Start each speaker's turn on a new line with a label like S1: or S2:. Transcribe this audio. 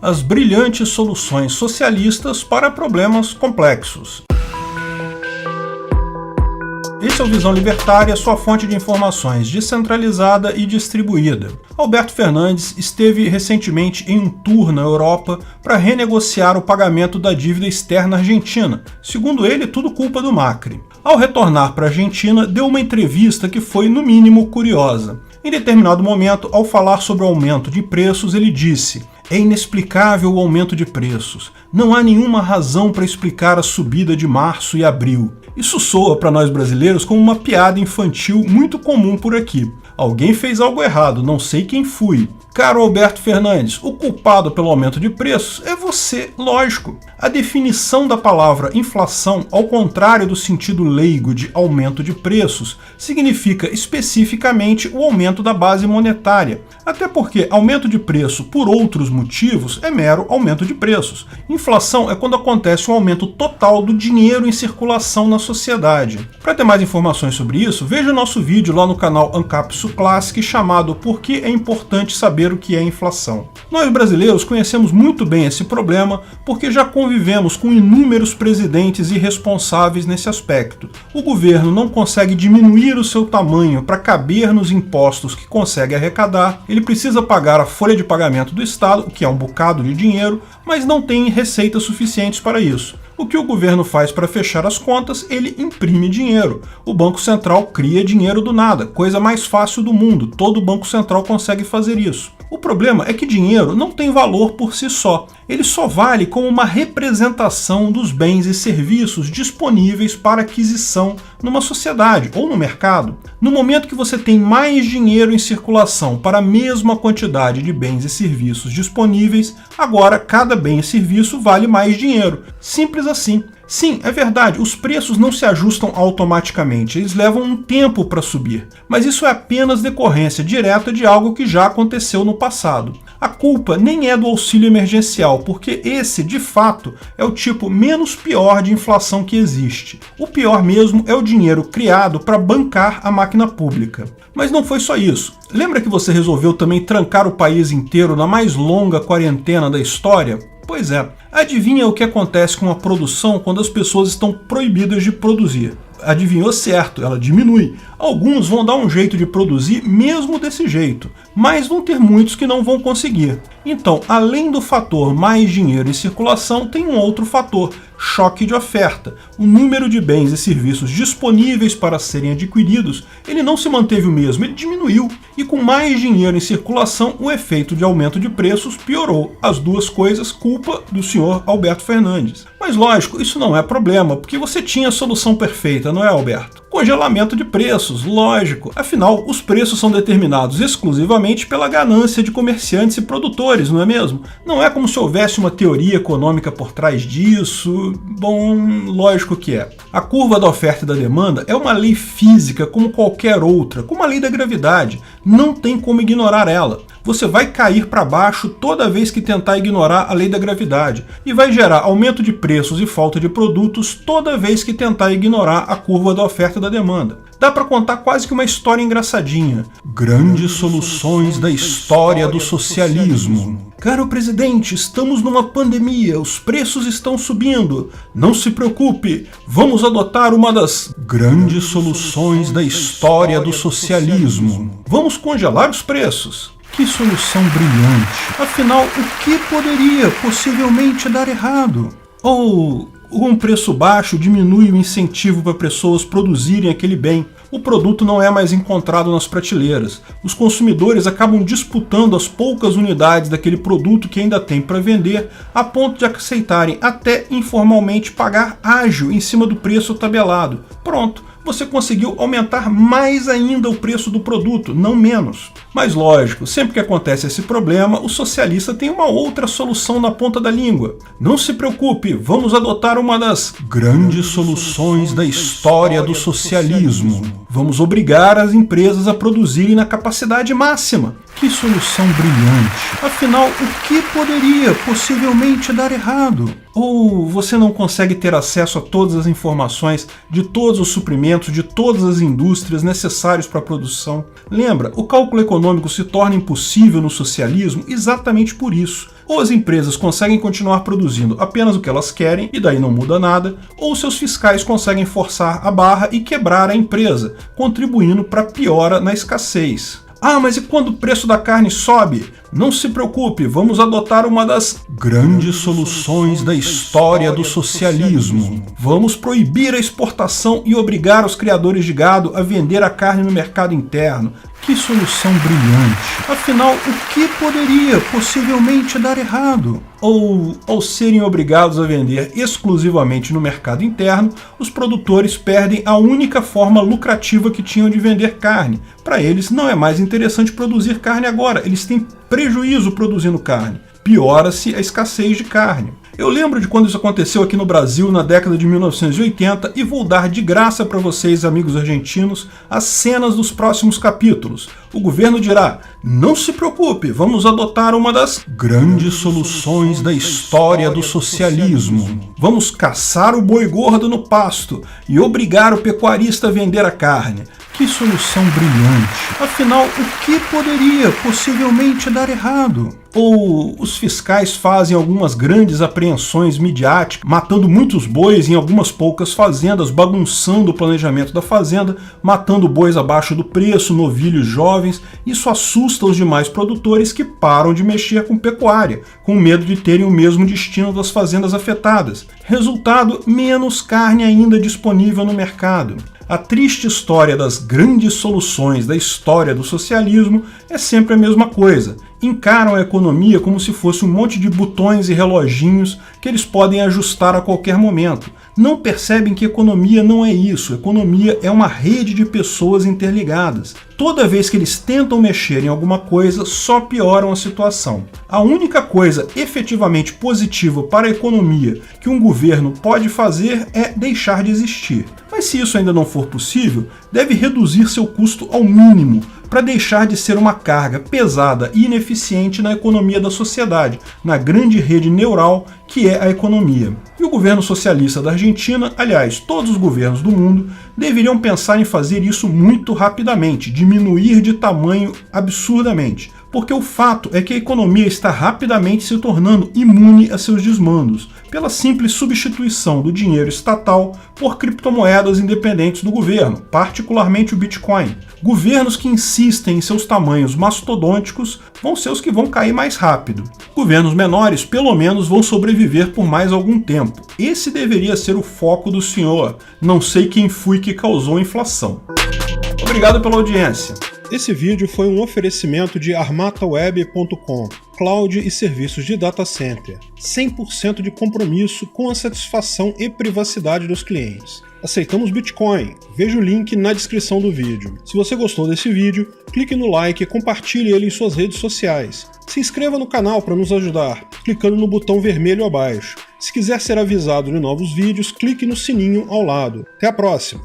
S1: as brilhantes soluções socialistas para problemas complexos. Esse é o Visão Libertária, sua fonte de informações descentralizada e distribuída. Alberto Fernandes esteve recentemente em um tour na Europa para renegociar o pagamento da dívida externa argentina. Segundo ele, tudo culpa do Macri. Ao retornar para a Argentina, deu uma entrevista que foi, no mínimo, curiosa. Em determinado momento, ao falar sobre o aumento de preços, ele disse: "É inexplicável o aumento de preços. Não há nenhuma razão para explicar a subida de março e abril." Isso soa para nós brasileiros como uma piada infantil muito comum por aqui. Alguém fez algo errado, não sei quem fui. Caro Alberto Fernandes, o culpado pelo aumento de preços é você, lógico. A definição da palavra inflação, ao contrário do sentido leigo de aumento de preços, significa especificamente o aumento da base monetária. Até porque aumento de preço por outros motivos é mero aumento de preços. Inflação é quando acontece um aumento total do dinheiro em circulação na sociedade. Para ter mais informações sobre isso, veja o nosso vídeo lá no canal Ancapsu Classic chamado Por que é importante saber o que é inflação. Nós brasileiros conhecemos muito bem esse problema porque já convivemos com inúmeros presidentes irresponsáveis nesse aspecto. O governo não consegue diminuir o seu tamanho para caber nos impostos que consegue arrecadar, ele precisa pagar a folha de pagamento do Estado, o que é um bocado de dinheiro, mas não tem receitas suficientes para isso. O que o governo faz para fechar as contas? Ele imprime dinheiro. O Banco Central cria dinheiro do nada, coisa mais fácil do mundo, todo Banco Central consegue fazer isso. O problema é que dinheiro não tem valor por si só, ele só vale como uma representação dos bens e serviços disponíveis para aquisição numa sociedade ou no mercado. No momento que você tem mais dinheiro em circulação para a mesma quantidade de bens e serviços disponíveis, agora cada bem e serviço vale mais dinheiro. Simples assim. Sim, é verdade, os preços não se ajustam automaticamente, eles levam um tempo para subir, mas isso é apenas decorrência direta de algo que já aconteceu no passado. A culpa nem é do auxílio emergencial, porque esse, de fato, é o tipo menos pior de inflação que existe. O pior mesmo é o dinheiro criado para bancar a máquina pública. Mas não foi só isso. Lembra que você resolveu também trancar o país inteiro na mais longa quarentena da história? Pois é, adivinha o que acontece com a produção quando as pessoas estão proibidas de produzir? Adivinhou certo, ela diminui. Alguns vão dar um jeito de produzir mesmo desse jeito, mas vão ter muitos que não vão conseguir. Então, além do fator mais dinheiro em circulação, tem um outro fator, choque de oferta. O número de bens e serviços disponíveis para serem adquiridos, ele não se manteve o mesmo, ele diminuiu. E com mais dinheiro em circulação, o efeito de aumento de preços piorou. As duas coisas, culpa do senhor Alberto Fernandes. Mas lógico, isso não é problema, porque você tinha a solução perfeita, não é, Alberto? Congelamento de preços, lógico. Afinal, os preços são determinados exclusivamente pela ganância de comerciantes e produtores, não é mesmo? Não é como se houvesse uma teoria econômica por trás disso. Bom, lógico que é. A curva da oferta e da demanda é uma lei física como qualquer outra, como a lei da gravidade. Não tem como ignorar ela. Você vai cair para baixo toda vez que tentar ignorar a lei da gravidade e vai gerar aumento de preços e falta de produtos toda vez que tentar ignorar a curva da oferta e da demanda. Dá para contar quase que uma história engraçadinha. Grandes soluções da história do socialismo. Caro presidente, estamos numa pandemia, os preços estão subindo. Não se preocupe, vamos adotar uma das grandes soluções da história do socialismo. Vamos congelar os preços. Que solução brilhante! Afinal, o que poderia possivelmente dar errado? Ou um preço baixo diminui o incentivo para pessoas produzirem aquele bem. O produto não é mais encontrado nas prateleiras. Os consumidores acabam disputando as poucas unidades daquele produto que ainda tem para vender, a ponto de aceitarem até informalmente pagar ágio em cima do preço tabelado. Pronto, você conseguiu aumentar mais ainda o preço do produto, não menos. Mas lógico, sempre que acontece esse problema, o socialista tem uma outra solução na ponta da língua. Não se preocupe, vamos adotar uma das grandes soluções da história do socialismo. Vamos obrigar as empresas a produzirem na capacidade máxima. Que solução brilhante! Afinal, o que poderia possivelmente dar errado? Ou você não consegue ter acesso a todas as informações de todos os suprimentos, de todas as indústrias necessários para a produção? Lembra, o cálculo econômico se torna impossível no socialismo exatamente por isso. Ou as empresas conseguem continuar produzindo apenas o que elas querem e daí não muda nada, ou seus fiscais conseguem forçar a barra e quebrar a empresa, contribuindo para a piora na escassez. Ah, mas e quando o preço da carne sobe? Não se preocupe, vamos adotar uma das grandes soluções da história do socialismo. Vamos proibir a exportação e obrigar os criadores de gado a vender a carne no mercado interno. Que solução brilhante! Afinal, o que poderia possivelmente dar errado? Ou, ao serem obrigados a vender exclusivamente no mercado interno, os produtores perdem a única forma lucrativa que tinham de vender carne. Para eles, não é mais interessante produzir carne agora, eles têm prejuízo produzindo carne. Piora-se a escassez de carne. Eu lembro de quando isso aconteceu aqui no Brasil na década de 1980 e vou dar de graça para vocês, amigos argentinos, as cenas dos próximos capítulos. O governo dirá: não se preocupe, vamos adotar uma das grandes soluções da história do socialismo. Vamos caçar o boi gordo no pasto e obrigar o pecuarista a vender a carne. Que solução brilhante! Afinal, o que poderia possivelmente dar errado? Ou os fiscais fazem algumas grandes apreensões midiáticas, matando muitos bois em algumas poucas fazendas, bagunçando o planejamento da fazenda, matando bois abaixo do preço, novilhos jovens. Isso assusta os demais produtores que param de mexer com pecuária, com medo de terem o mesmo destino das fazendas afetadas. Resultado, menos carne ainda disponível no mercado. A triste história das grandes soluções da história do socialismo é sempre a mesma coisa. Encaram a economia como se fosse um monte de botões e reloginhos que eles podem ajustar a qualquer momento. Não percebem que economia não é isso. Economia é uma rede de pessoas interligadas. Toda vez que eles tentam mexer em alguma coisa, só pioram a situação. A única coisa efetivamente positiva para a economia que um governo pode fazer é deixar de existir. Mas se isso ainda não for possível, deve reduzir seu custo ao mínimo para deixar de ser uma carga pesada e ineficiente na economia da sociedade, na grande rede neural que é a economia. E o governo socialista da Argentina, aliás, todos os governos do mundo, deveriam pensar em fazer isso muito rapidamente, diminuir de tamanho absurdamente. Porque o fato é que a economia está rapidamente se tornando imune a seus desmandos, pela simples substituição do dinheiro estatal por criptomoedas independentes do governo, particularmente o Bitcoin. Governos que insistem em seus tamanhos mastodônticos vão ser os que vão cair mais rápido. Governos menores, pelo menos, vão sobreviver por mais algum tempo. Esse deveria ser o foco do senhor. Não sei quem foi que causou a inflação. Obrigado pela audiência. Esse vídeo foi um oferecimento de armataweb.com, cloud e serviços de data center, 100% de compromisso com a satisfação e privacidade dos clientes. Aceitamos Bitcoin, veja o link na descrição do vídeo. Se você gostou desse vídeo, clique no like e compartilhe ele em suas redes sociais. Se inscreva no canal para nos ajudar, clicando no botão vermelho abaixo. Se quiser ser avisado de novos vídeos, clique no sininho ao lado. Até a próxima!